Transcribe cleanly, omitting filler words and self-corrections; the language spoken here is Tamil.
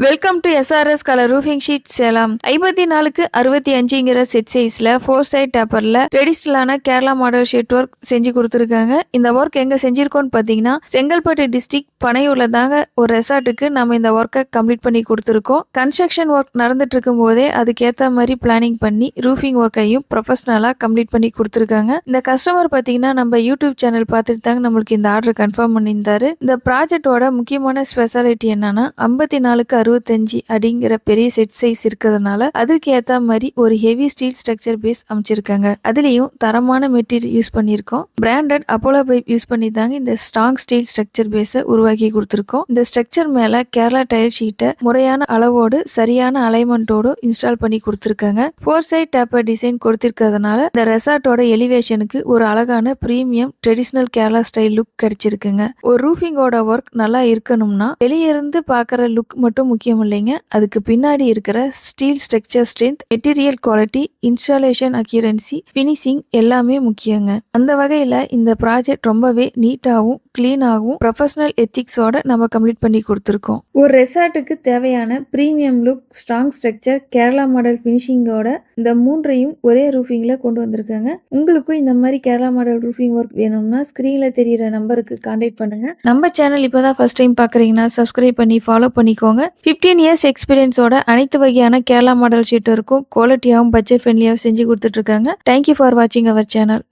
Welcome to SRS colour roofing sheet Salem. 54க்கு 65ங்கிற செட் சைஸ்ல 4 சைட் டேப்பர்ல ட்ரெடிஷ்னலான கேரளா மாடல் ஷீட் ஒர்க் செஞ்சு கொடுத்துருக்காங்க. இந்த ஒர்க் எங்க செஞ்சிருக்கோம்னு பார்த்தீங்கன்னா செங்கல்பட்டு டிஸ்ட்ரிக்ட் பனையூர்ல தாங்க ஒரு ரெசார்ட்டுக்கு நம்ம இந்த ஒர்க்கை கம்ப்ளீட் பண்ணி கொடுத்துருக்கோம். கன்ஸ்ட்ரக்ஷன் ஒர்க் நடந்துட்டு இருக்கும் போதே அதுக்கேற்ற மாதிரி பிளானிங் பண்ணி ரூஃபிங் ஒர்க்கையும் ப்ரொஃபஷனலா கம்ப்ளீட் பண்ணி கொடுத்துருக்காங்க. இந்த கஸ்டமர் பார்த்தீங்கன்னா நம்ம யூடியூப் சேனல் பார்த்துட்டு தாங்க நம்மளுக்கு இந்த ஆர்டர் கன்ஃபார்ம் பண்ணியிருந்தாரு. இந்த ப்ராஜெக்டோட முக்கியமான ஸ்பெஷாலிட்டி என்னன்னா 54க்கு 65 அப்படிங்கிற பெரிய செட் சைஸ் இருக்கிறதுனால அதுக்கு ஏத்த மாதிரி ஒரு ஹெவி ஸ்டீல் ஸ்ட்ரக்சர் பேஸ் அமைச்சிருக்காங்க. அதுலயும் தரமான மெட்டீரியல் யூஸ் பண்ணியிருக்கோம். பிராண்டட் அப்போலோ பைப் யூஸ் பண்ணி தாங்க இந்த ஸ்ட்ராங் ஸ்டீல் ஸ்ட்ரக்சர் பேஸை உருவாக்கி கொடுத்துருக்கோம். இந்த ஸ்ட்ரக்சர் மேல கேரளா டைல் ஷீட்டை முறையான அளவோடு சரியான அலைன்மெண்டோடு இன்ஸ்டால் பண்ணி கொடுத்துருக்காங்க. 4 சைட் டேப்பர் டிசைன் கொடுத்திருக்கிறதுனால இந்த ரெசார்ட்டோட எலிவேஷனுக்கு ஒரு அழகான premium traditional Kerala style look கிடைச்சிருக்குங்க. ஒரு ரூஃபிங்கோட ஒர்க் நல்லா இருக்கணும்னா வெளியிருந்து பார்க்குற லுக் மட்டும் முக்கியம் இல்லைங்க, அதுக்கு பின்னாடி இருக்கிற steel structure strength, material quality, installation accuracy, finishing எல்லாமே முக்கியங்க. அந்த வகையில் இந்த ப்ராஜெக்ட் ரொம்பவே நீட்டாகவும் கிளீனாகவும் ப்ரொஃபஷனல் எத்திக்ஸோட நம்ம கம்ப்ளீட் பண்ணி கொடுத்துருக்கோம். ஒரு ரெசார்ட்டுக்கு தேவையான premium look, strong structure, Kerala model ஃபினிஷிங்கோட இந்த மூன்றையும் ஒரே ரூஃபிங்ல கொண்டு வந்திருக்காங்க. உங்களுக்கும் இந்த மாதிரி கேரளா மாடல் ரூஃபிங் ஒர்க் வேணும்னா ஸ்கிரீன்ல தெரியிற நம்பருக்கு கான்டாக்ட் பண்ணுங்க. நம்ம சேனல் இப்போதான் ஃபர்ஸ்ட் டைம் பார்க்குறீங்கன்னா சப்ஸ்கிரைப் பண்ணி ஃபாலோ பண்ணிக்கோங்க. 15 இயர்ஸ் எக்ஸ்பீரியன்ஸோட அனைத்து வகையான கேரளா மாடல் ஷீட் இருக்கும் குவாலிட்டியாகவும் பட்ஜெட் ஃப்ரெண்ட்லியாகவும் செஞ்சு கொடுத்துட்டு இருக்காங்க. தேங்க்யூ ஃபார் வாட்சிங் அவர் சேனல்.